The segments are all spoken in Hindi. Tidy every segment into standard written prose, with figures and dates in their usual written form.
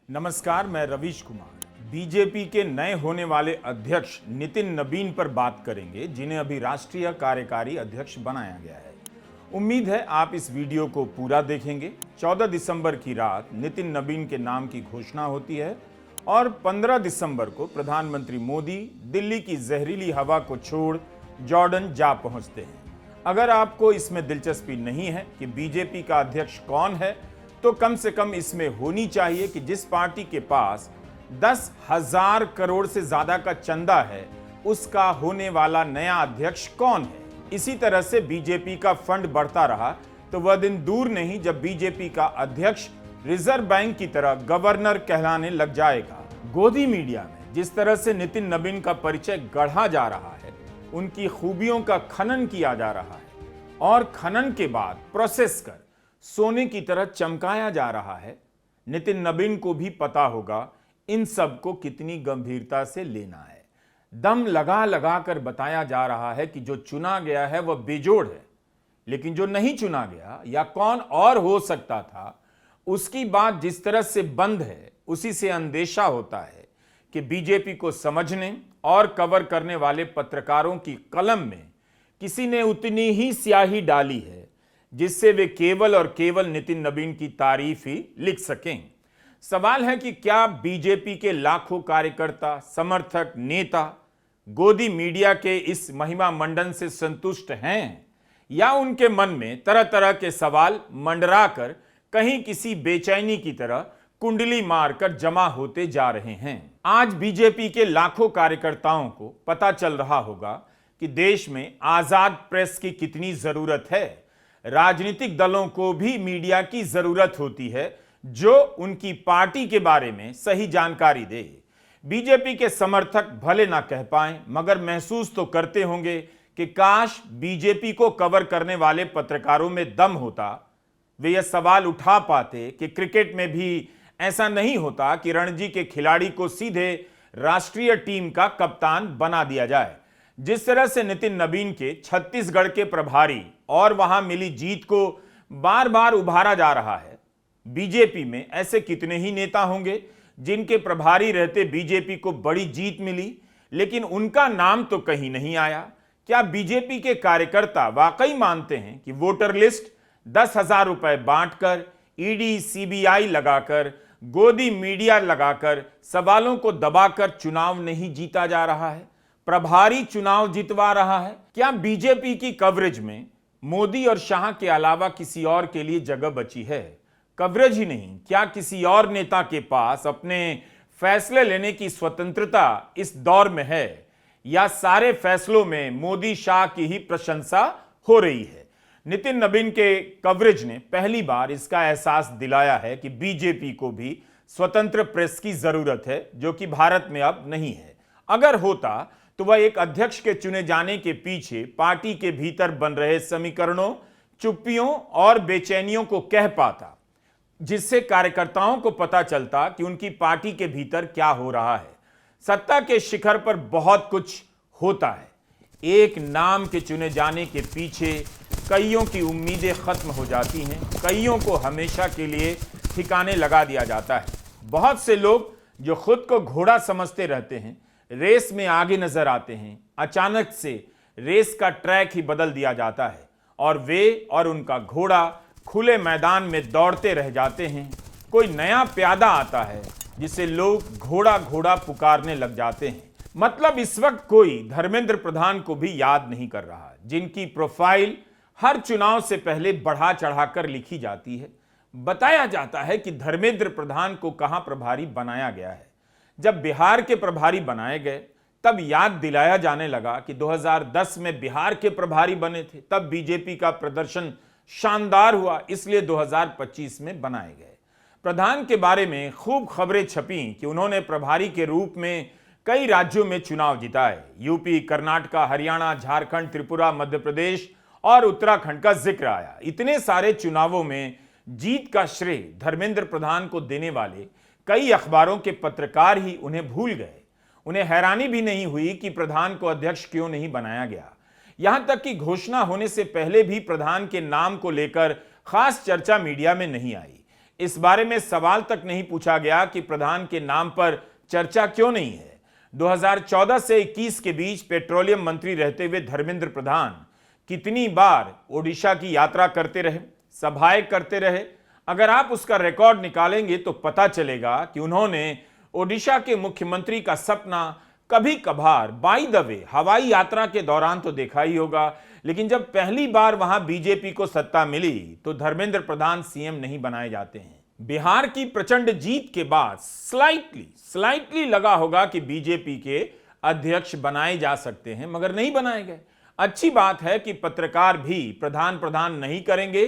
नमस्कार, मैं रवीश कुमार। बीजेपी के नए होने वाले अध्यक्ष नितिन नबीन पर बात करेंगे, जिन्हें अभी राष्ट्रीय कार्यकारी अध्यक्ष बनाया गया है। उम्मीद है आप इस वीडियो को पूरा देखेंगे। 14 दिसंबर की रात नितिन नबीन के नाम की घोषणा होती है और 15 दिसंबर को प्रधानमंत्री मोदी दिल्ली की जहरीली हवा को छोड़ जॉर्डन जा पहुंचते हैं। अगर आपको इसमें दिलचस्पी नहीं है कि बीजेपी का अध्यक्ष कौन है, तो कम से कम इसमें होनी चाहिए कि जिस पार्टी के पास 10,000 करोड़ से ज्यादा का चंदा है, उसका होने वाला नया अध्यक्ष कौन है। इसी तरह से बीजेपी का फंड बढ़ता रहा तो वह दिन दूर नहीं जब बीजेपी का अध्यक्ष रिजर्व बैंक की तरह गवर्नर कहलाने लग जाएगा। गोदी मीडिया में जिस तरह से नितिन नबीन का परिचय गढ़ा जा रहा है, उनकी खूबियों का खनन किया जा रहा है और खनन के बाद प्रोसेस कर सोने की तरह चमकाया जा रहा है। नितिन नबीन को भी पता होगा इन सब को कितनी गंभीरता से लेना है। दम लगा लगा कर बताया जा रहा है कि जो चुना गया है वह बेजोड़ है, लेकिन जो नहीं चुना गया या कौन और हो सकता था, उसकी बात जिस तरह से बंद है, उसी से अंदेशा होता है कि बीजेपी को समझने और कवर करने वाले पत्रकारों की कलम में किसी ने उतनी ही स्याही डाली है जिससे वे केवल और केवल नितिन नबीन की तारीफ ही लिख सकें। सवाल है कि क्या बीजेपी के लाखों कार्यकर्ता, समर्थक, नेता गोदी मीडिया के इस महिमा मंडन से संतुष्ट हैं या उनके मन में तरह तरह के सवाल मंडरा कर कहीं किसी बेचैनी की तरह कुंडली मारकर जमा होते जा रहे हैं। आज बीजेपी के लाखों कार्यकर्ताओं को पता चल रहा होगा कि देश में आजाद प्रेस की कितनी जरूरत है। राजनीतिक दलों को भी मीडिया की जरूरत होती है जो उनकी पार्टी के बारे में सही जानकारी दे। बीजेपी के समर्थक भले ना कह पाएं, मगर महसूस तो करते होंगे कि काश बीजेपी को कवर करने वाले पत्रकारों में दम होता। वे यह सवाल उठा पाते कि क्रिकेट में भी ऐसा नहीं होता कि रणजी के खिलाड़ी को सीधे राष्ट्रीय टीम का कप्तान बना दिया जाए। जिस तरह से नितिन नबीन के छत्तीसगढ़ के प्रभारी और वहां मिली जीत को बार बार उभारा जा रहा है, बीजेपी में ऐसे कितने ही नेता होंगे जिनके प्रभारी रहते बीजेपी को बड़ी जीत मिली, लेकिन उनका नाम तो कहीं नहीं आया। क्या बीजेपी के कार्यकर्ता वाकई मानते हैं कि वोटर लिस्ट 10,000 रुपए बांटकर, ईडी सीबीआई लगाकर, गोदी मीडिया लगाकर, सवालों को दबाकर चुनाव नहीं जीता जा रहा है, प्रभारी चुनाव जितवा रहा है? क्या बीजेपी की कवरेज में मोदी और शाह के अलावा किसी और के लिए जगह बची है? कवरेज ही नहीं, क्या किसी और नेता के पास अपने फैसले लेने की स्वतंत्रता इस दौर में है, या सारे फैसलों में मोदी शाह की ही प्रशंसा हो रही है? नितिन नबीन के कवरेज ने पहली बार इसका एहसास दिलाया है कि बीजेपी को भी स्वतंत्र प्रेस की जरूरत है, जो कि भारत में अब नहीं है। अगर होता तो वह एक अध्यक्ष के चुने जाने के पीछे पार्टी के भीतर बन रहे समीकरणों, चुप्पियों और बेचैनियों को कह पाता, जिससे कार्यकर्ताओं को पता चलता कि उनकी पार्टी के भीतर क्या हो रहा है। सत्ता के शिखर पर बहुत कुछ होता है। एक नाम के चुने जाने के पीछे कईयों की उम्मीदें खत्म हो जाती हैं, कईयों को हमेशा के लिए ठिकाने लगा दिया जाता है। बहुत से लोग जो खुद को घोड़ा समझते रहते हैं, रेस में आगे नजर आते हैं। अचानक से रेस का ट्रैक ही बदल दिया जाता है और वे और उनका घोड़ा खुले मैदान में दौड़ते रह जाते हैं। कोई नया प्यादा आता है जिसे लोग घोड़ा घोड़ा पुकारने लग जाते हैं। मतलब इस वक्त कोई धर्मेंद्र प्रधान को भी याद नहीं कर रहा, जिनकी प्रोफाइल हर चुनाव से पहले बढ़ा चढ़ाकर लिखी जाती है। बताया जाता है कि धर्मेंद्र प्रधान को कहां प्रभारी बनाया गया है। जब बिहार के प्रभारी बनाए गए तब याद दिलाया जाने लगा कि 2010 में बिहार के प्रभारी बने थे, तब बीजेपी का प्रदर्शन शानदार हुआ, इसलिए 2025 में बनाए गए। प्रधान के बारे में खूब खबरें छपी कि उन्होंने प्रभारी के रूप में कई राज्यों में चुनाव जिताए। यूपी, कर्नाटक, हरियाणा, झारखंड, त्रिपुरा, मध्य प्रदेश और उत्तराखंड का जिक्र आया। इतने सारे चुनावों में जीत का श्रेय धर्मेंद्र प्रधान को देने वाले कई अखबारों के पत्रकार ही उन्हें भूल गए। उन्हें हैरानी भी नहीं हुई कि प्रधान को अध्यक्ष क्यों नहीं बनाया गया। यहां तक कि घोषणा होने से पहले भी प्रधान के नाम को लेकर खास चर्चा मीडिया में नहीं आई। इस बारे में सवाल तक नहीं पूछा गया कि प्रधान के नाम पर चर्चा क्यों नहीं है। 2014 से 21 के बीच पेट्रोलियम मंत्री रहते हुए धर्मेंद्र प्रधान कितनी बार ओडिशा की यात्रा करते रहे, सभाएं करते रहे। अगर आप उसका रिकॉर्ड निकालेंगे तो पता चलेगा कि उन्होंने ओडिशा के मुख्यमंत्री का सपना कभी कभार बाय द वे हवाई यात्रा के दौरान तो देखा ही होगा, लेकिन जब पहली बार वहां बीजेपी को सत्ता मिली तो धर्मेंद्र प्रधान सीएम नहीं बनाए जाते हैं। बिहार की प्रचंड जीत के बाद स्लाइटली लगा होगा कि बीजेपी के अध्यक्ष बनाए जा सकते हैं, मगर नहीं बनाए गए। अच्छी बात है कि पत्रकार भी प्रधान नहीं करेंगे,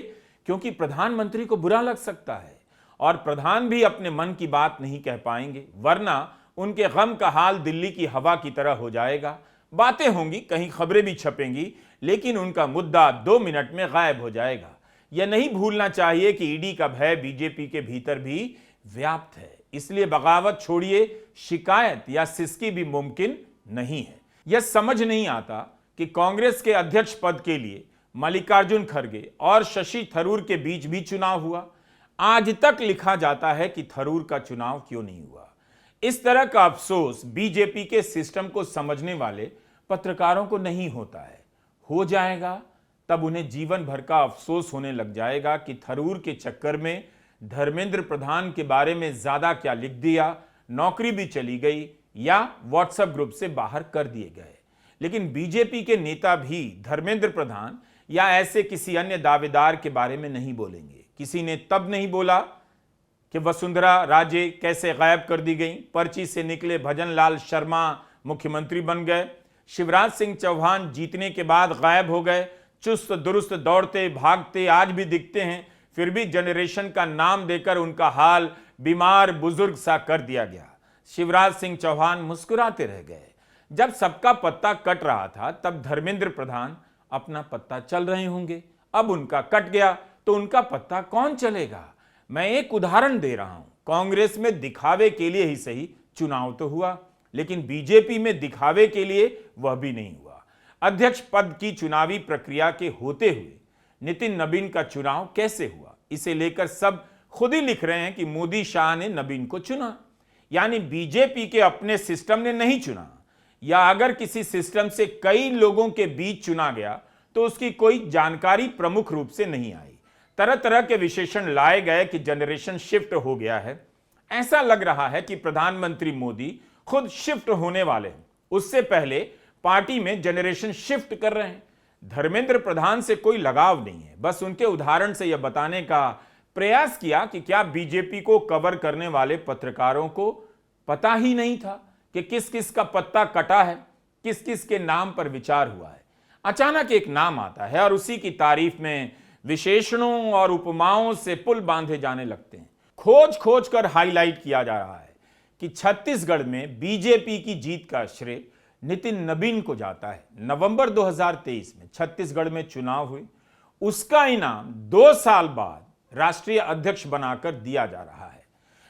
क्योंकि प्रधानमंत्री को बुरा लग सकता है और प्रधान भी अपने मन की बात नहीं कह पाएंगे, वरना उनके गम का हाल दिल्ली की हवा की तरह हो जाएगा। बातें होंगी, कहीं खबरें भी छपेंगी, लेकिन उनका मुद्दा 2 मिनट में गायब हो जाएगा। यह नहीं भूलना चाहिए कि ईडी का भय बीजेपी के भीतर भी व्याप्त है, इसलिए बगावत छोड़िए, शिकायत या सिसकी भी मुमकिन नहीं है। यह समझ नहीं आता कि कांग्रेस के अध्यक्ष पद के लिए मल्लिकार्जुन खड़गे और शशि थरूर के बीच भी चुनाव हुआ। आज तक लिखा जाता है कि थरूर का चुनाव क्यों नहीं हुआ। इस तरह का अफसोस बीजेपी के सिस्टम को समझने वाले पत्रकारों को नहीं होता है। हो जाएगा तब उन्हें जीवन भर का अफसोस होने लग जाएगा कि थरूर के चक्कर में धर्मेंद्र प्रधान के बारे में ज्यादा क्या लिख दिया, नौकरी भी चली गई या व्हाट्सएप ग्रुप से बाहर कर दिए गए। लेकिन बीजेपी के नेता भी धर्मेंद्र प्रधान या ऐसे किसी अन्य दावेदार के बारे में नहीं बोलेंगे। किसी ने तब नहीं बोला कि वसुंधरा राजे कैसे गायब कर दी गई, पर्ची से निकले भजन लाल शर्मा मुख्यमंत्री बन गए, शिवराज सिंह चौहान जीतने के बाद गायब हो गए, चुस्त दुरुस्त दौड़ते भागते आज भी दिखते हैं, फिर भी जनरेशन का नाम देकर उनका हाल बीमार बुजुर्ग सा कर दिया गया। शिवराज सिंह चौहान मुस्कुराते रह गए। जब सबका पत्ता कट रहा था तब धर्मेंद्र प्रधान अपना पत्ता चल रहे होंगे, अब उनका कट गया तो उनका पत्ता कौन चलेगा। मैं एक उदाहरण दे रहा हूं, कांग्रेस में दिखावे के लिए ही सही चुनाव तो हुआ, लेकिन बीजेपी में दिखावे के लिए वह भी नहीं हुआ। अध्यक्ष पद की चुनावी प्रक्रिया के होते हुए नितिन नबीन का चुनाव कैसे हुआ, इसे लेकर सब खुद ही लिख रहे हैं कि मोदी शाह ने नबीन को चुना, यानी बीजेपी के अपने सिस्टम ने नहीं चुना। या अगर किसी सिस्टम से कई लोगों के बीच चुना गया तो उसकी कोई जानकारी प्रमुख रूप से नहीं आई। तरह तरह के विशेषण लाए गए कि जनरेशन शिफ्ट हो गया है। ऐसा लग रहा है कि प्रधानमंत्री मोदी खुद शिफ्ट होने वाले हैं, उससे पहले पार्टी में जनरेशन शिफ्ट कर रहे हैं। धर्मेंद्र प्रधान से कोई लगाव नहीं है, बस उनके उदाहरण से यह बताने का प्रयास किया कि क्या बीजेपी को कवर करने वाले पत्रकारों को पता ही नहीं था कि किस किस का पत्ता कटा है, किस किस के नाम पर विचार हुआ है। अचानक एक नाम आता है और उसी की तारीफ में विशेषणों और उपमाओं से पुल बांधे जाने लगते हैं। खोज खोज कर हाईलाइट किया जा रहा है कि छत्तीसगढ़ में बीजेपी की जीत का श्रेय नितिन नबीन को जाता है। नवंबर 2023 में छत्तीसगढ़ में चुनाव हुए, उसका इनाम 2 साल बाद राष्ट्रीय अध्यक्ष बनाकर दिया जा रहा है।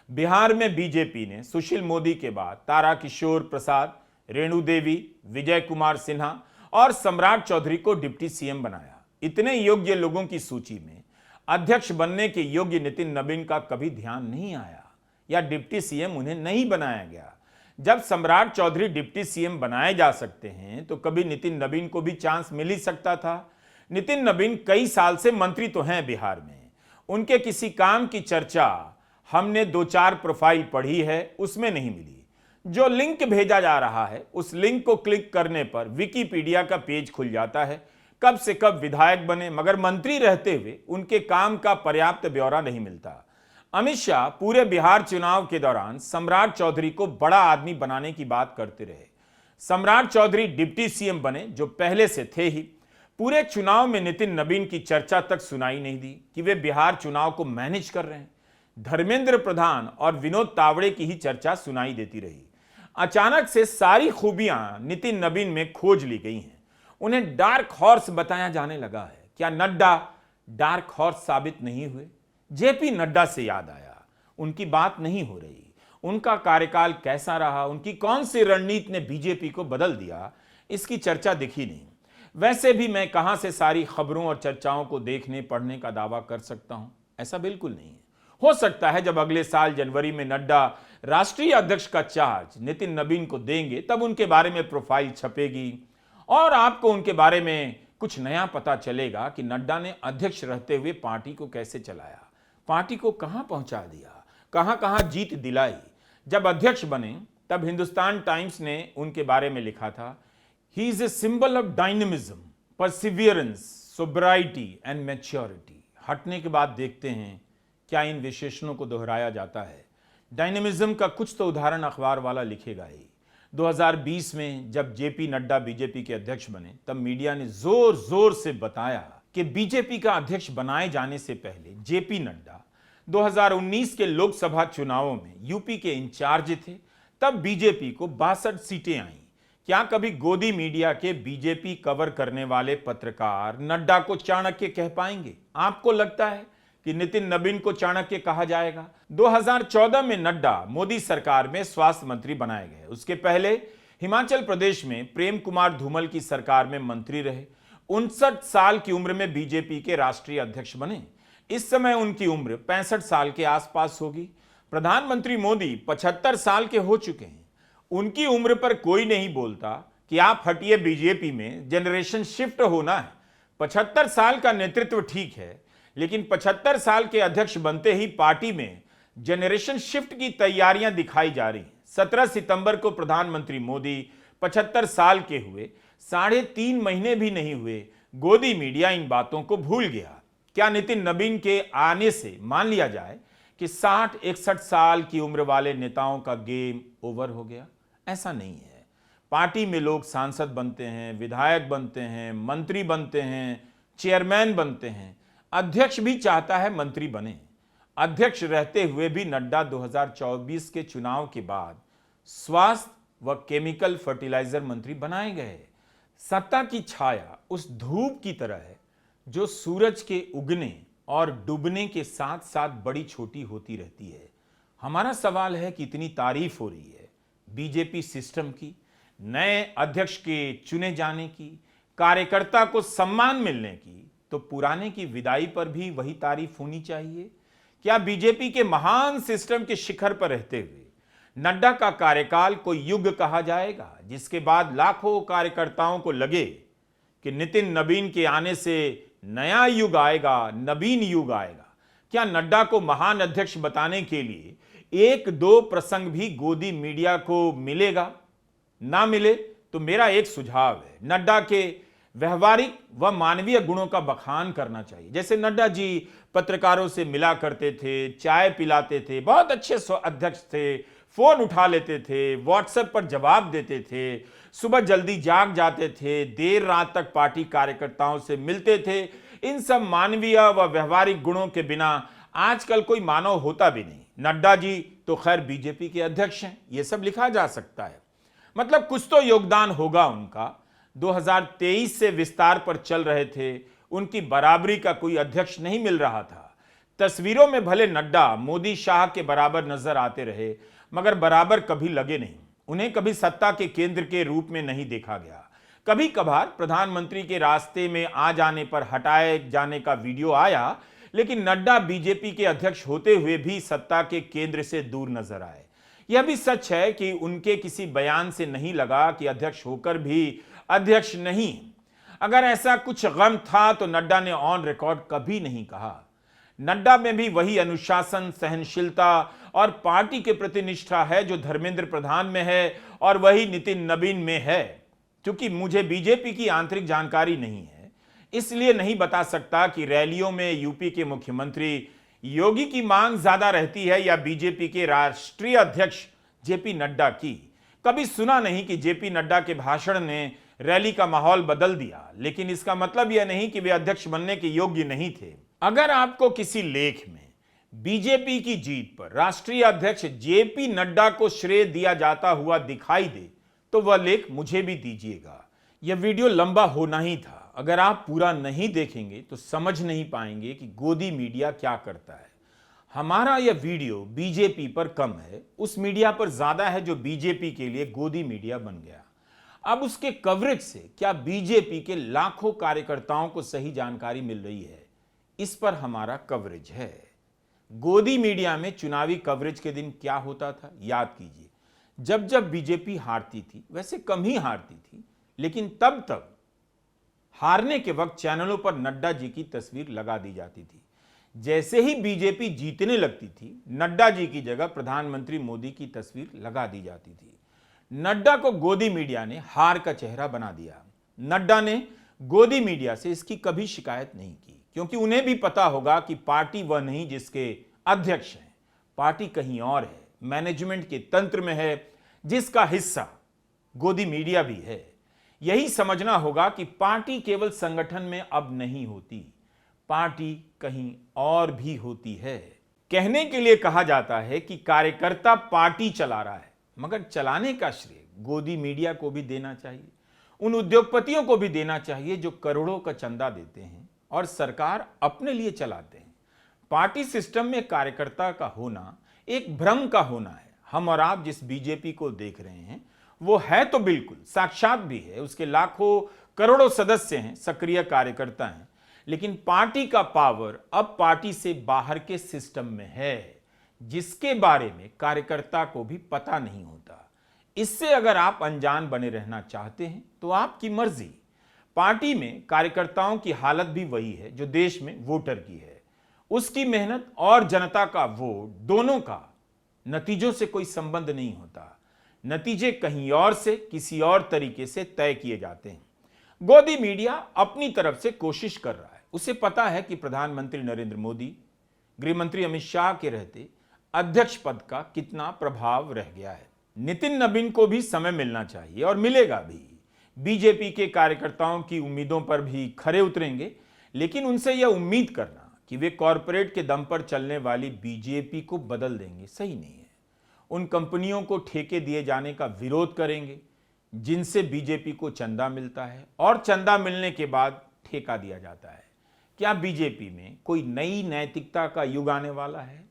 बिहार में बीजेपी ने सुशील मोदी के बाद ताराकिशोर प्रसाद, रेणु देवी, विजय कुमार सिन्हा और सम्राट चौधरी को डिप्टी सीएम बनाया। इतने योग्य लोगों की सूची में अध्यक्ष बनने के योग्य नितिन नबीन का कभी ध्यान नहीं आया या डिप्टी सीएम उन्हें नहीं बनाया गया। जब सम्राट चौधरी डिप्टी सीएम बनाए जा सकते हैं तो कभी नितिन नबीन को भी चांस मिल ही सकता था। नितिन नबीन कई साल से मंत्री तो हैं बिहार में, उनके किसी काम की चर्चा हमने 2-4 प्रोफाइल पढ़ी है, उसमें नहीं मिली। जो लिंक भेजा जा रहा है उस लिंक को क्लिक करने पर विकिपीडिया का पेज खुल जाता है। कब से कब विधायक बने, मगर मंत्री रहते हुए उनके काम का पर्याप्त ब्यौरा नहीं मिलता। अमित शाह पूरे बिहार चुनाव के दौरान सम्राट चौधरी को बड़ा आदमी बनाने की बात करते रहे। सम्राट चौधरी डिप्टी सीएम बने जो पहले से थे ही। पूरे चुनाव में नितिन नबीन की चर्चा तक सुनाई नहीं दी कि वे बिहार चुनाव को मैनेज कर रहे हैं। धर्मेंद्र प्रधान और विनोद तावड़े की ही चर्चा सुनाई देती रही। अचानक से सारी खूबियां नितिन नबीन में खोज ली गई हैं। उन्हें डार्क हॉर्स बताया जाने लगा है। क्या नड्डा डार्क हॉर्स साबित नहीं हुए? जेपी नड्डा से याद आया, उनकी बात नहीं हो रही। उनका कार्यकाल कैसा रहा, उनकी कौन सी रणनीति ने बीजेपी को बदल दिया, इसकी चर्चा दिखी नहीं। वैसे भी मैं कहां से सारी खबरों और चर्चाओं को देखने पढ़ने का दावा कर सकता हूं? ऐसा बिल्कुल नहीं है। हो सकता है जब अगले साल जनवरी में नड्डा राष्ट्रीय अध्यक्ष का चार्ज नितिन नबीन को देंगे तब उनके बारे में प्रोफाइल छपेगी और आपको उनके बारे में कुछ नया पता चलेगा कि नड्डा ने अध्यक्ष रहते हुए पार्टी को कैसे चलाया, पार्टी को कहां पहुंचा दिया, कहां कहां जीत दिलाई। जब अध्यक्ष बने तब हिंदुस्तान टाइम्स ने उनके बारे में लिखा था, he is a symbol of dynamism, perseverance, sobriety and maturity. हटने के बाद देखते हैं क्या इन विशेषणों को दोहराया जाता है। डायनेमिज्म का कुछ तो उदाहरण अखबार वाला लिखेगा ही। 2020 में जब जेपी नड्डा बीजेपी के अध्यक्ष बने तब मीडिया ने जोर जोर से बताया कि बीजेपी का अध्यक्ष बनाए जाने से पहले जेपी नड्डा 2019 के लोकसभा चुनावों में यूपी के इंचार्ज थे, तब बीजेपी को 62 सीटें आईं। क्या कभी गोदी मीडिया के बीजेपी कवर करने वाले पत्रकार नड्डा को चाणक्य कह पाएंगे? आपको लगता है कि नितिन नबीन को चाणक्य कहा जाएगा? 2014 में नड्डा मोदी सरकार में स्वास्थ्य मंत्री बनाए गए। उसके पहले हिमाचल प्रदेश में प्रेम कुमार धूमल की सरकार में मंत्री रहे। 59 साल की उम्र में बीजेपी के राष्ट्रीय अध्यक्ष बने। इस समय उनकी उम्र 65 साल के आसपास होगी। प्रधानमंत्री मोदी 75 साल के हो चुके हैं। उनकी उम्र पर कोई नहीं बोलता कि आप हटिए, बीजेपी में जनरेशन शिफ्ट होना है। 75 साल का नेतृत्व ठीक है, लेकिन 75 साल के अध्यक्ष बनते ही पार्टी में जनरेशन शिफ्ट की तैयारियां दिखाई जा रही। 17 सितंबर को प्रधानमंत्री मोदी 75 साल के हुए, 3.5 महीने भी नहीं हुए, गोदी मीडिया इन बातों को भूल गया। क्या नितिन नबीन के आने से मान लिया जाए कि 60-61 साल की उम्र वाले नेताओं का गेम ओवर हो गया? ऐसा नहीं है। पार्टी में लोग सांसद बनते हैं, विधायक बनते हैं, मंत्री बनते हैं, चेयरमैन बनते हैं। अध्यक्ष भी चाहता है मंत्री बने। अध्यक्ष रहते हुए भी नड्डा 2024 के चुनाव के बाद स्वास्थ्य व केमिकल फर्टिलाइजर मंत्री बनाए गए। सत्ता की छाया उस धूप की तरह है जो सूरज के उगने और डूबने के साथ साथ बड़ी छोटी होती रहती है। हमारा सवाल है कि इतनी तारीफ हो रही है बीजेपी सिस्टम की, नए अध्यक्ष के चुने जाने की, कार्यकर्ता को सम्मान मिलने की, तो पुराने की विदाई पर भी वही तारीफ होनी चाहिए। क्या बीजेपी के महान सिस्टम के शिखर पर रहते हुए नड्डा का कार्यकाल कोई युग कहा जाएगा, जिसके बाद लाखों कार्यकर्ताओं को लगे कि नितिन नबीन के आने से नया युग आएगा, नवीन युग आएगा? क्या नड्डा को महान अध्यक्ष बताने के लिए 1-2 प्रसंग भी गोदी मीडिया को मिलेगा? ना मिले तो मेरा एक सुझाव है, नड्डा के व्यवहारिक व मानवीय गुणों का बखान करना चाहिए। जैसे नड्डा जी पत्रकारों से मिला करते थे, चाय पिलाते थे, बहुत अच्छे अध्यक्ष थे, फोन उठा लेते थे, व्हाट्सएप पर जवाब देते थे, सुबह जल्दी जाग जाते थे, देर रात तक पार्टी कार्यकर्ताओं से मिलते थे। इन सब मानवीय व व्यवहारिक गुणों के बिना आजकल कोई मानव होता भी नहीं। नड्डा जी तो खैर बीजेपी के अध्यक्ष हैं, ये सब लिखा जा सकता है। मतलब कुछ तो योगदान होगा उनका। 2023 से विस्तार पर चल रहे थे, उनकी बराबरी का कोई अध्यक्ष नहीं मिल रहा था। तस्वीरों में भले नड्डा मोदी शाह के बराबर नजर आते रहे, मगर बराबर कभी लगे नहीं। उन्हें कभी सत्ता के केंद्र के रूप में नहीं देखा गया। कभी कभार प्रधानमंत्री के रास्ते में आ जाने पर हटाए जाने का वीडियो आया, लेकिन नड्डा बीजेपी के अध्यक्ष होते हुए भी सत्ता के केंद्र से दूर नजर आए। यह भी सच है कि उनके किसी बयान से नहीं लगा कि अध्यक्ष होकर भी अध्यक्ष नहीं। अगर ऐसा कुछ गम था तो नड्डा ने ऑन रिकॉर्ड कभी नहीं कहा। नड्डा में भी वही अनुशासन, सहनशीलता और पार्टी के प्रति निष्ठा है जो धर्मेंद्र प्रधान में है और वही नितिन नबीन में है। क्योंकि मुझे बीजेपी की आंतरिक जानकारी नहीं है, इसलिए नहीं बता सकता कि रैलियों में यूपी के मुख्यमंत्री योगी की मांग ज्यादा रहती है या बीजेपी के राष्ट्रीय अध्यक्ष जेपी नड्डा की। कभी सुना नहीं कि जेपी नड्डा के भाषण ने रैली का माहौल बदल दिया, लेकिन इसका मतलब यह नहीं कि वे अध्यक्ष बनने के योग्य नहीं थे। अगर आपको किसी लेख में बीजेपी की जीत पर राष्ट्रीय अध्यक्ष जेपी नड्डा को श्रेय दिया जाता हुआ दिखाई दे तो वह लेख मुझे भी दीजिएगा। यह वीडियो लंबा होना ही था। अगर आप पूरा नहीं देखेंगे तो समझ नहीं पाएंगे कि गोदी मीडिया क्या करता है। हमारा यह वीडियो बीजेपी पर कम है, उस मीडिया पर ज्यादा है जो बीजेपी के लिए गोदी मीडिया बन गया। अब उसके कवरेज से क्या बीजेपी के लाखों कार्यकर्ताओं को सही जानकारी मिल रही है, इस पर हमारा कवरेज है। गोदी मीडिया में चुनावी कवरेज के दिन क्या होता था याद कीजिए। जब जब बीजेपी हारती थी, वैसे कम ही हारती थी, लेकिन तब तब हारने के वक्त चैनलों पर नड्डा जी की तस्वीर लगा दी जाती थी। जैसे ही बीजेपी जीतने लगती थी, नड्डा जी की जगह प्रधानमंत्री मोदी की तस्वीर लगा दी जाती थी। नड्डा को गोदी मीडिया ने हार का चेहरा बना दिया। नड्डा ने गोदी मीडिया से इसकी कभी शिकायत नहीं की, क्योंकि उन्हें भी पता होगा कि पार्टी वह नहीं जिसके अध्यक्ष हैं, पार्टी कहीं और है, मैनेजमेंट के तंत्र में है, जिसका हिस्सा गोदी मीडिया भी है। यही समझना होगा कि पार्टी केवल संगठन में अब नहीं होती, पार्टी कहीं और भी होती है। कहने के लिए कहा जाता है कि कार्यकर्ता पार्टी चला रहा है, मगर चलाने का श्रेय गोदी मीडिया को भी देना चाहिए, उन उद्योगपतियों को भी देना चाहिए जो करोड़ों का चंदा देते हैं और सरकार अपने लिए चलाते हैं। पार्टी सिस्टम में कार्यकर्ता का होना एक भ्रम का होना है। हम और आप जिस बीजेपी को देख रहे हैं वो है तो बिल्कुल साक्षात भी है, उसके लाखों करोड़ों सदस्य हैं, सक्रिय कार्यकर्ता हैं, लेकिन पार्टी का पावर अब पार्टी से बाहर के सिस्टम में है, जिसके बारे में कार्यकर्ता को भी पता नहीं होता। इससे अगर आप अनजान बने रहना चाहते हैं तो आपकी मर्जी। पार्टी में कार्यकर्ताओं की हालत भी वही है जो देश में वोटर की है। उसकी मेहनत और जनता का वोट, दोनों का नतीजों से कोई संबंध नहीं होता। नतीजे कहीं और से, किसी और तरीके से तय किए जाते हैं। गोदी मीडिया अपनी तरफ से कोशिश कर रहा है। उसे पता है कि प्रधानमंत्री नरेंद्र मोदी, गृहमंत्री अमित शाह के रहते अध्यक्ष पद का कितना प्रभाव रह गया है। नितिन नबीन को भी समय मिलना चाहिए और मिलेगा भी। बीजेपी के कार्यकर्ताओं की उम्मीदों पर भी खरे उतरेंगे, लेकिन उनसे यह उम्मीद करना कि वे कॉरपोरेट के दम पर चलने वाली बीजेपी को बदल देंगे, सही नहीं है। उन कंपनियों को ठेके दिए जाने का विरोध करेंगे जिनसे बीजेपी को चंदा मिलता है और चंदा मिलने के बाद ठेका दिया जाता है। क्या बीजेपी में कोई नई नैतिकता का युग आने वाला है?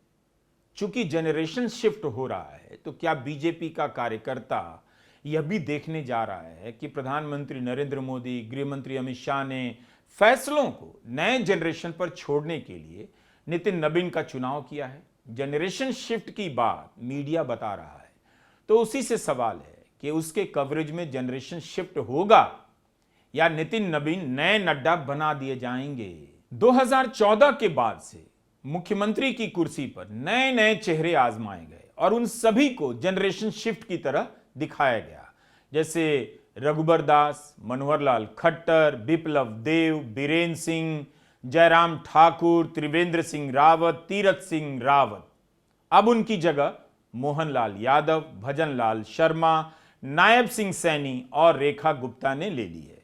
चूंकि जनरेशन शिफ्ट हो रहा है, तो क्या बीजेपी का कार्यकर्ता यह भी देखने जा रहा है कि प्रधानमंत्री नरेंद्र मोदी, गृहमंत्री अमित शाह ने फैसलों को नए जनरेशन पर छोड़ने के लिए नितिन नबीन का चुनाव किया है? जनरेशन शिफ्ट की बात मीडिया बता रहा है, तो उसी से सवाल है कि उसके कवरेज में जनरेशन शिफ्ट होगा या नितिन नबीन नए नड्डा बना दिए जाएंगे। 2014 के बाद से मुख्यमंत्री की कुर्सी पर नए नए चेहरे आजमाए गए और उन सभी को जनरेशन शिफ्ट की तरह दिखाया गया, जैसे रघुबर दास, मनोहर लाल खट्टर, बिप्लब देव, बीरेन सिंह, जयराम ठाकुर, त्रिवेंद्र सिंह रावत, तीरथ सिंह रावत। अब उनकी जगह मोहनलाल यादव, भजन लाल शर्मा, नायब सिंह सैनी और रेखा गुप्ता ने ले ली है।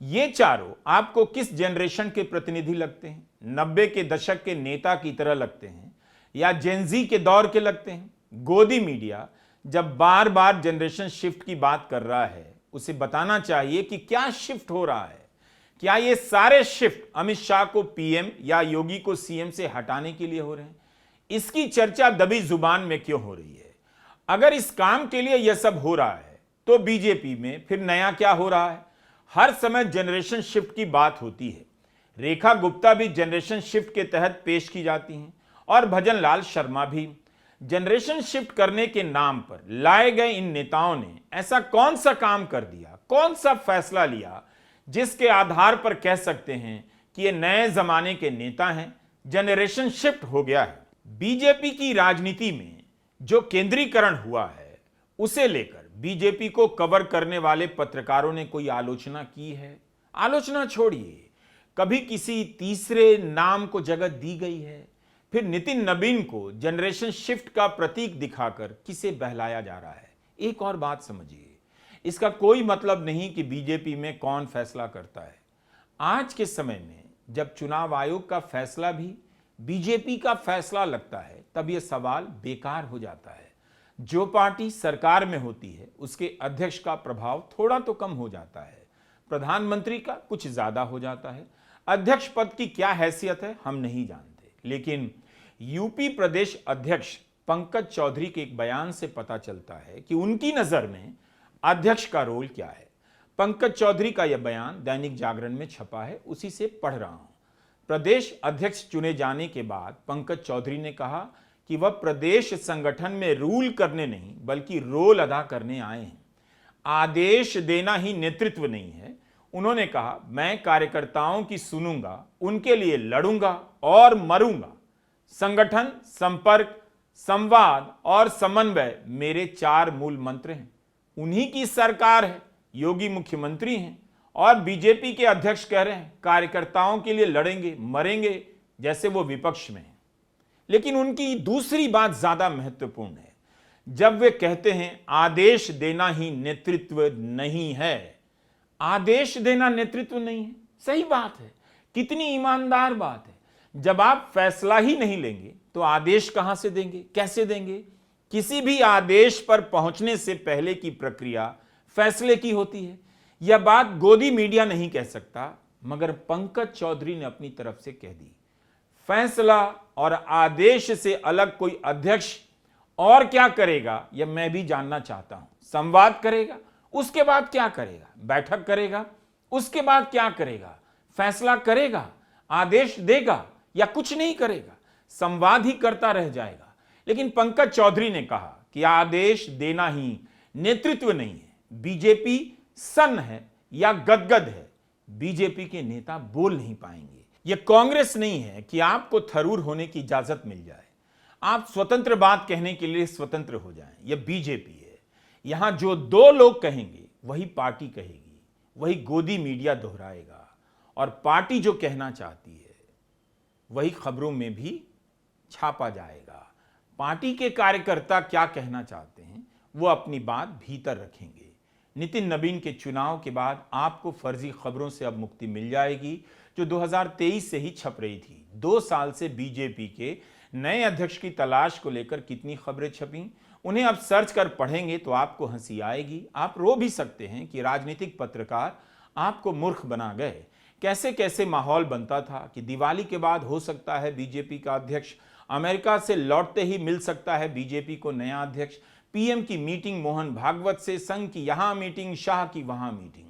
ये चारों आपको किस जनरेशन के प्रतिनिधि लगते हैं? 90 के दशक के नेता की तरह लगते हैं या जेनजी के दौर के लगते हैं? गोदी मीडिया जब बार बार जनरेशन शिफ्ट की बात कर रहा है, उसे बताना चाहिए कि क्या शिफ्ट हो रहा है। क्या ये सारे शिफ्ट अमित शाह को पीएम या योगी को सीएम से हटाने के लिए हो रहे हैं? इसकी चर्चा दबी जुबान में क्यों हो रही है? अगर इस काम के लिए यह सब हो रहा है, तो बीजेपी में फिर नया क्या हो रहा है? हर समय जनरेशन शिफ्ट की बात होती है। रेखा गुप्ता भी जनरेशन शिफ्ट के तहत पेश की जाती हैं और भजन लाल शर्मा भी। जनरेशन शिफ्ट करने के नाम पर लाए गए इन नेताओं ने ऐसा कौन सा काम कर दिया, कौन सा फैसला लिया जिसके आधार पर कह सकते हैं कि ये नए जमाने के नेता हैं, जनरेशन शिफ्ट हो गया है? बीजेपी की राजनीति में जो केंद्रीकरण हुआ है, उसे लेकर बीजेपी को कवर करने वाले पत्रकारों ने कोई आलोचना की है? आलोचना छोड़िए, कभी किसी तीसरे नाम को जगह दी गई है? फिर नितिन नबीन को जनरेशन शिफ्ट का प्रतीक दिखाकर किसे बहलाया जा रहा है? एक और बात समझिए, इसका कोई मतलब नहीं कि बीजेपी में कौन फैसला करता है। आज के समय में जब चुनाव आयोग का फैसला भी बीजेपी का फैसला लगता है, तब यह सवाल बेकार हो जाता है। जो पार्टी सरकार में होती है, उसके अध्यक्ष का प्रभाव थोड़ा तो कम हो जाता है, प्रधानमंत्री का कुछ ज्यादा हो जाता है। अध्यक्ष पद की क्या हैसियत है हम नहीं जानते, लेकिन यूपी प्रदेश अध्यक्ष पंकज चौधरी के एक बयान से पता चलता है कि उनकी नजर में अध्यक्ष का रोल क्या है। पंकज चौधरी का यह बयान दैनिक जागरण में छपा है, उसी से पढ़ रहा हूं। प्रदेश अध्यक्ष चुने जाने के बाद पंकज चौधरी ने कहा कि वह प्रदेश संगठन में रूल करने नहीं बल्कि रोल अदा करने आए हैं। आदेश देना ही नेतृत्व नहीं है। उन्होंने कहा, मैं कार्यकर्ताओं की सुनूंगा, उनके लिए लड़ूंगा और मरूंगा। संगठन, संपर्क, संवाद और समन्वय मेरे 4 मूल मंत्र हैं। उन्हीं की सरकार है, योगी मुख्यमंत्री हैं और बीजेपी के अध्यक्ष कह रहे हैं कार्यकर्ताओं के लिए लड़ेंगे, मरेंगे, जैसे वो विपक्ष में हैं। लेकिन उनकी दूसरी बात ज्यादा महत्वपूर्ण है। जब वे कहते हैं आदेश देना ही नेतृत्व नहीं है। आदेश देना नेतृत्व नहीं है, सही बात है। कितनी ईमानदार बात है। जब आप फैसला ही नहीं लेंगे तो आदेश कहां से देंगे, कैसे देंगे? किसी भी आदेश पर पहुंचने से पहले की प्रक्रिया फैसले की होती है। यह बात गोदी मीडिया नहीं कह सकता, मगर पंकज चौधरी ने अपनी तरफ से कह दी। फैसला और आदेश से अलग कोई अध्यक्ष और क्या करेगा, यह मैं भी जानना चाहता हूं। संवाद करेगा, उसके बाद क्या करेगा? बैठक करेगा, उसके बाद क्या करेगा? फैसला करेगा, आदेश देगा या कुछ नहीं करेगा? संवाद ही करता रह जाएगा। लेकिन पंकज चौधरी ने कहा कि आदेश देना ही नेतृत्व नहीं है। बीजेपी सन्न है या गदगद है, बीजेपी के नेता बोल नहीं पाएंगे। यह कांग्रेस नहीं है कि आपको थरूर होने की इजाजत मिल जाए, आप स्वतंत्र बात कहने के लिए स्वतंत्र हो जाएं। यह बीजेपी है। यहां जो 2 लोग कहेंगे वही पार्टी कहेगी, वही गोदी मीडिया दोहराएगा और पार्टी जो कहना चाहती है वही खबरों में भी छापा जाएगा। पार्टी के कार्यकर्ता क्या कहना चाहते हैं वो अपनी बात भीतर रखेंगे। नितिन नबीन के चुनाव के बाद आपको फर्जी खबरों से अब मुक्ति मिल जाएगी, जो 2023 से ही छप रही थी। 2 साल से बीजेपी के नए अध्यक्ष की तलाश को लेकर कितनी खबरें छपी, उन्हें अब सर्च कर पढ़ेंगे तो आपको हंसी आएगी। आप रो भी सकते हैं कि राजनीतिक पत्रकार आपको मूर्ख बना गए। कैसे कैसे माहौल बनता था कि दिवाली के बाद हो सकता है बीजेपी का अध्यक्ष, अमेरिका से लौटते ही मिल सकता है बीजेपी को नया अध्यक्ष, पीएम की मीटिंग मोहन भागवत से, संघ की यहां मीटिंग, शाह की वहां मीटिंग।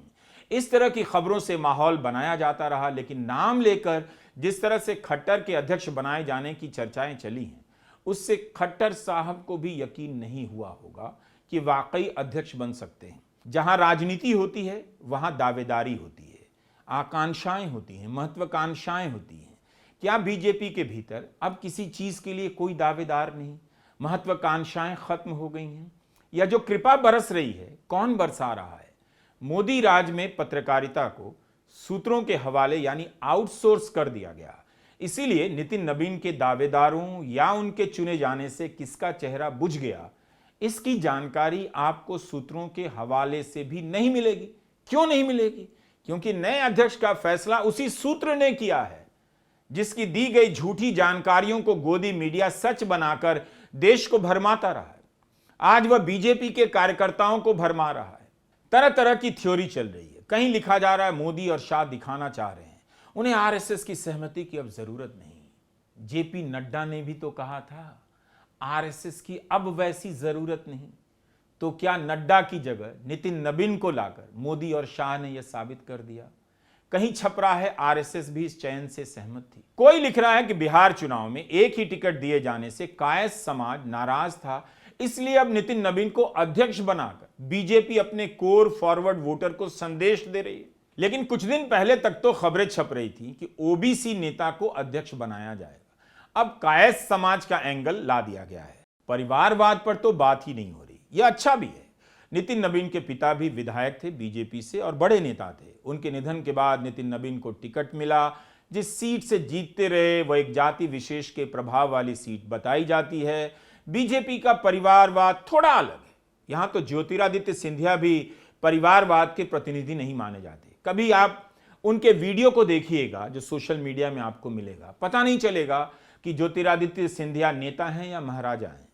इस तरह की खबरों से माहौल बनाया जाता रहा। लेकिन नाम लेकर जिस तरह से खट्टर के अध्यक्ष बनाए जाने की चर्चाएं चली हैं, उससे खट्टर साहब को भी यकीन नहीं हुआ होगा कि वाकई अध्यक्ष बन सकते हैं। जहां राजनीति होती है वहां दावेदारी होती है, आकांक्षाएं होती हैं, महत्वाकांक्षाएं होती हैं। क्या बीजेपी के भीतर अब किसी चीज के लिए कोई दावेदार नहीं? महत्वाकांक्षाएं खत्म हो गई हैं? या जो कृपा बरस रही है, कौन बरसा रहा है? मोदी राज में पत्रकारिता को सूत्रों के हवाले यानी आउटसोर्स कर दिया गया। इसीलिए नितिन नबीन के दावेदारों या उनके चुने जाने से किसका चेहरा बुझ गया, इसकी जानकारी आपको सूत्रों के हवाले से भी नहीं मिलेगी। क्यों नहीं मिलेगी? क्योंकि नए अध्यक्ष का फैसला उसी सूत्र ने किया है जिसकी दी गई झूठी जानकारियों को गोदी मीडिया सच बनाकर देश को भरमाता रहा है। आज वह बीजेपी के कार्यकर्ताओं को भरमा रहा है। तरह तरह की थ्योरी चल रही है। कहीं लिखा जा रहा है मोदी और शाह दिखाना चाह रहे हैं उन्हें आरएसएस की सहमति की अब जरूरत नहीं। जेपी नड्डा ने भी तो कहा था आरएसएस की अब वैसी जरूरत नहीं। तो क्या नड्डा की जगह नितिन नबीन को लाकर मोदी और शाह ने यह साबित कर दिया? कहीं छप रहा है आरएसएस भी इस चयन से सहमत थी। कोई लिख रहा है कि बिहार चुनाव में एक ही टिकट दिए जाने से कायस्थ समाज नाराज था, इसलिए अब नितिन नबीन को अध्यक्ष बनाकर बीजेपी अपने कोर फॉरवर्ड वोटर को संदेश दे रही है। लेकिन कुछ दिन पहले तक तो खबरें छप रही थी कि ओबीसी नेता को अध्यक्ष बनाया जाएगा। अब कायस्थ समाज का एंगल ला दिया गया है। परिवारवाद पर तो बात ही नहीं हो रही। यह अच्छा भी है। नितिन नबीन के पिता भी विधायक थे बीजेपी से और बड़े नेता थे। उनके निधन के बाद नितिन नबीन को टिकट मिला। जिस सीट से जीतते रहे वह एक जाति विशेष के प्रभाव वाली सीट बताई जाती है। बीजेपी का परिवारवाद थोड़ा अलग है। यहां तो ज्योतिरादित्य सिंधिया भी परिवारवाद के प्रतिनिधि नहीं माने जाते। कभी आप उनके वीडियो को देखिएगा जो सोशल मीडिया में आपको मिलेगा, पता नहीं चलेगा कि ज्योतिरादित्य सिंधिया नेता हैं या महाराजा हैं।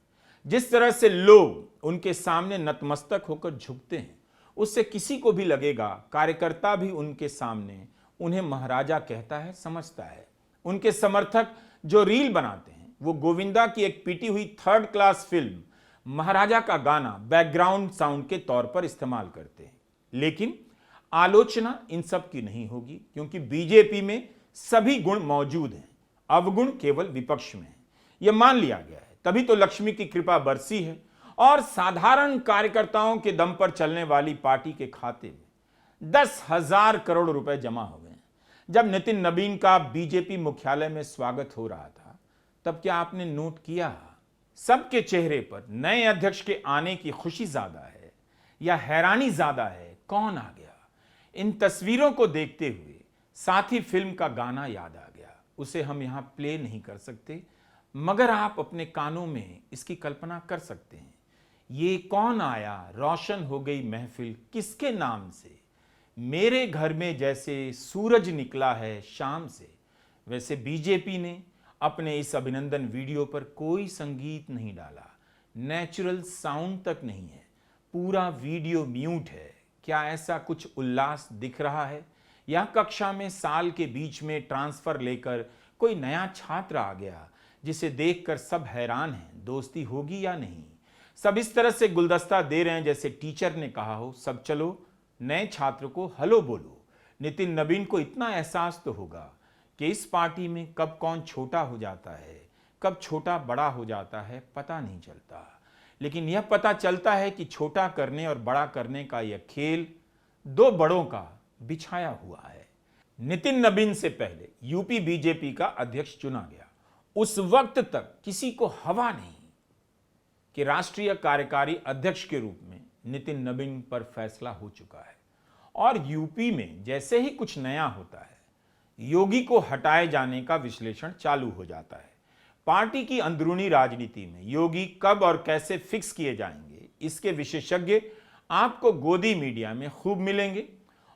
जिस तरह से लोग उनके सामने नतमस्तक होकर झुकते हैं, उससे किसी को भी लगेगा कार्यकर्ता भी उनके सामने उन्हें महाराजा कहता है, समझता है। उनके समर्थक जो रील बनाते हैं वो गोविंदा की एक पीटी हुई 3rd क्लास फिल्म महाराजा का गाना बैकग्राउंड साउंड के तौर पर इस्तेमाल करते हैं। लेकिन आलोचना इन सब की नहीं होगी, क्योंकि बीजेपी में सभी गुण मौजूद हैं, अवगुण केवल विपक्ष में है, यह मान लिया गया है। तभी तो लक्ष्मी की कृपा बरसी है और साधारण कार्यकर्ताओं के दम पर चलने वाली पार्टी के खाते में 10,000 करोड़ रुपए जमा हो गए। जब नितिन नबीन का बीजेपी मुख्यालय में स्वागत हो रहा था, तब क्या आपने नोट किया सबके चेहरे पर नए अध्यक्ष के आने की खुशी ज्यादा है या हैरानी ज्यादा है? कौन आ गया? इन तस्वीरों को देखते हुए साथ ही फिल्म का गाना याद आ गया। उसे हम यहां प्ले नहीं कर सकते, मगर आप अपने कानों में इसकी कल्पना कर सकते हैं। ये कौन आया, रोशन हो गई महफिल किसके नाम से, मेरे घर में जैसे सूरज निकला है शाम से। वैसे बीजेपी ने अपने इस अभिनंदन वीडियो पर कोई संगीत नहीं डाला, नेचुरल साउंड तक नहीं है, पूरा वीडियो म्यूट है। क्या ऐसा कुछ उल्लास दिख रहा है या कक्षा में साल के बीच में ट्रांसफर लेकर कोई नया छात्र आ गया जिसे देखकर सब हैरान हैं, दोस्ती होगी या नहीं? सब इस तरह से गुलदस्ता दे रहे हैं जैसे टीचर ने कहा हो, सब चलो नए छात्र को हेलो बोलो। नितिन नबीन को इतना एहसास तो होगा कि इस पार्टी में कब कौन छोटा हो जाता है, कब छोटा बड़ा हो जाता है, पता नहीं चलता। लेकिन यह पता चलता है कि छोटा करने और बड़ा करने का यह खेल दो बड़ों का बिछाया हुआ है। नितिन नबीन से पहले यूपी बीजेपी का अध्यक्ष चुना गया। उस वक्त तक किसी को हवा नहीं कि राष्ट्रीय कार्यकारी अध्यक्ष के रूप में नितिन नबीन पर फैसला हो चुका है। और यूपी में जैसे ही कुछ नया होता है, योगी को हटाए जाने का विश्लेषण चालू हो जाता है। पार्टी की अंदरूनी राजनीति में योगी कब और कैसे फिक्स किए जाएंगे, इसके विशेषज्ञ आपको गोदी मीडिया में खूब मिलेंगे।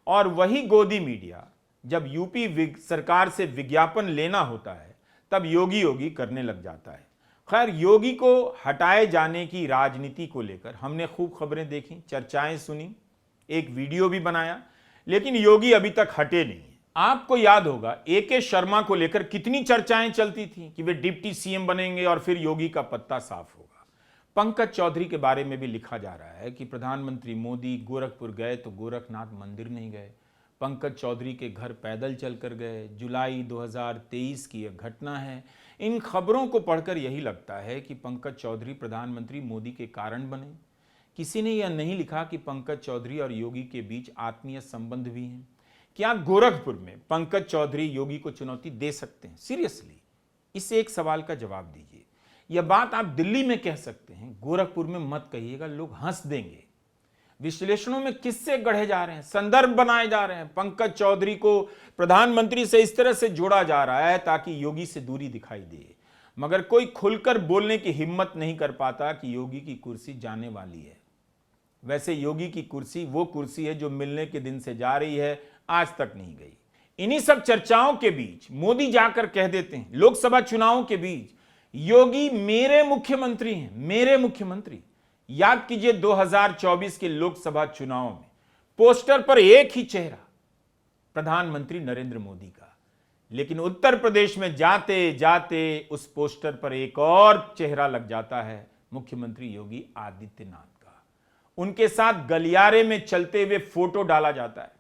और वही गोदी मीडिया जब यूपी सरकार से विज्ञापन लेना होता है, तब योगी योगी करने लग जाता है। खैर, योगी को हटाए जाने की राजनीति को लेकर हमने खूब खबरें देखी, चर्चाएं सुनी, एक वीडियो भी बनाया, लेकिन योगी अभी तक हटे नहीं। आपको याद होगा AK शर्मा को लेकर कितनी चर्चाएं चलती थी कि वे डिप्टी सीएम बनेंगे और फिर योगी का पत्ता साफ होगा। पंकज चौधरी के बारे में भी लिखा जा रहा है कि प्रधानमंत्री मोदी गोरखपुर गए तो गोरखनाथ मंदिर नहीं गए, पंकज चौधरी के घर पैदल चलकर गए। जुलाई 2023 की यह घटना है। इन खबरों को पढ़कर यही लगता है कि पंकज चौधरी प्रधानमंत्री मोदी के कारण बने। किसी ने यह नहीं लिखा कि पंकज चौधरी और योगी के बीच आत्मीय संबंध भी हैं। क्या गोरखपुर में पंकज चौधरी योगी को चुनौती दे सकते हैं? सीरियसली, इस एक सवाल का जवाब दीजिए। यह बात आप दिल्ली में कह सकते हैं, गोरखपुर में मत कहिएगा, लोग हंस देंगे। विश्लेषणों में किससे गढ़े जा रहे हैं, संदर्भ बनाए जा रहे हैं। पंकज चौधरी को प्रधानमंत्री से इस तरह से जोड़ा जा रहा है ताकि योगी से दूरी दिखाई दे, मगर कोई खुलकर बोलने की हिम्मत नहीं कर पाता कि योगी की कुर्सी जाने वाली है। वैसे योगी की कुर्सी वो कुर्सी है जो मिलने के दिन से जा रही है, आज तक नहीं गई। इन्हीं सब चर्चाओं के बीच मोदी जाकर कह देते हैं, लोकसभा चुनावों के बीच, योगी मेरे मुख्यमंत्री हैं, मेरे मुख्यमंत्री। याद कीजिए 2024 के लोकसभा चुनाव में पोस्टर पर एक ही चेहरा, प्रधानमंत्री नरेंद्र मोदी का, लेकिन उत्तर प्रदेश में जाते जाते उस पोस्टर पर एक और चेहरा लग जाता है, मुख्यमंत्री योगी आदित्यनाथ का। उनके साथ गलियारे में चलते हुए फोटो डाला जाता है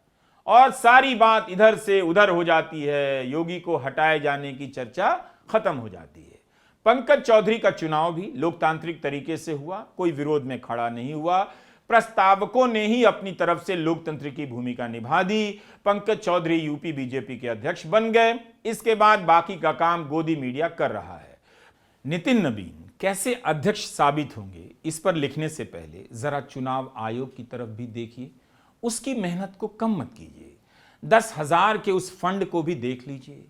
और सारी बात इधर से उधर हो जाती है। योगी को हटाए जाने की चर्चा खत्म हो जाती है। पंकज चौधरी का चुनाव भी लोकतांत्रिक तरीके से हुआ, कोई विरोध में खड़ा नहीं हुआ। प्रस्तावकों ने ही अपनी तरफ से लोकतंत्र की भूमिका निभा दी। पंकज चौधरी यूपी बीजेपी के अध्यक्ष बन गए। इसके बाद बाकी का काम गोदी मीडिया कर रहा है। नितिन नबीन कैसे अध्यक्ष साबित होंगे, इस पर लिखने से पहले जरा चुनाव आयोग की तरफ भी देखिए। उसकी मेहनत को कम मत कीजिए। 10,000 के उस फंड को भी देख लीजिए।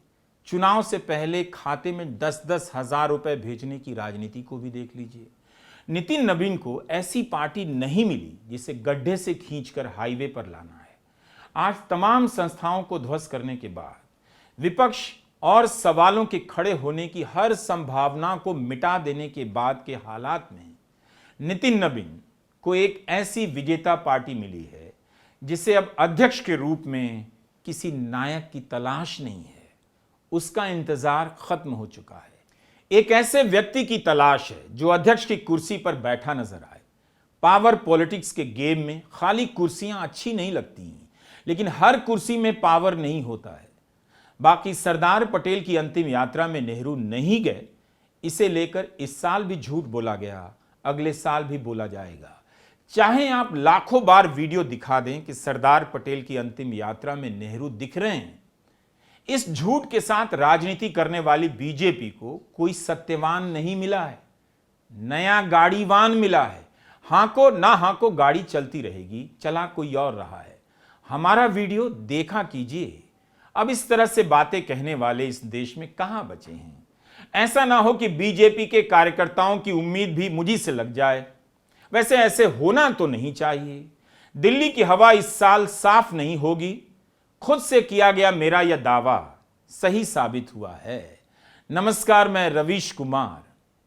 चुनाव से पहले खाते में 10-10 हजार रुपए भेजने की राजनीति को भी देख लीजिए। नितिन नबीन को ऐसी पार्टी नहीं मिली जिसे गड्ढे से खींचकर हाईवे पर लाना है। आज तमाम संस्थाओं को ध्वस्त करने के बाद, विपक्ष और सवालों के खड़े होने की हर संभावना को मिटा देने के बाद के हालात में नितिन नबीन को एक ऐसी विजेता पार्टी मिली है जिसे अब अध्यक्ष के रूप में किसी नायक की तलाश नहीं है। उसका इंतजार खत्म हो चुका है। एक ऐसे व्यक्ति की तलाश है जो अध्यक्ष की कुर्सी पर बैठा नजर आए। पावर पॉलिटिक्स के गेम में खाली कुर्सियां अच्छी नहीं लगती हैं, लेकिन हर कुर्सी में पावर नहीं होता है। बाकी सरदार पटेल की अंतिम यात्रा में नेहरू नहीं गए, इसे लेकर इस साल भी झूठ बोला गया, अगले साल भी बोला जाएगा। चाहे आप लाखों बार वीडियो दिखा दें कि सरदार पटेल की अंतिम यात्रा में नेहरू दिख रहे हैं, इस झूठ के साथ राजनीति करने वाली बीजेपी को कोई सत्यवान नहीं मिला है, नया गाड़ीवान मिला है। हांको ना हांको गाड़ी चलती रहेगी, चला कोई और रहा है। हमारा वीडियो देखा कीजिए। अब इस तरह से बातें कहने वाले इस देश में कहां बचे हैं। ऐसा ना हो कि बीजेपी के कार्यकर्ताओं की उम्मीद भी मुझी से लग जाए। वैसे ऐसे होना तो नहीं चाहिए। दिल्ली की हवा इस साल साफ नहीं होगी। खुद से किया गया मेरा यह दावा सही साबित हुआ है। नमस्कार, मैं रवीश कुमार।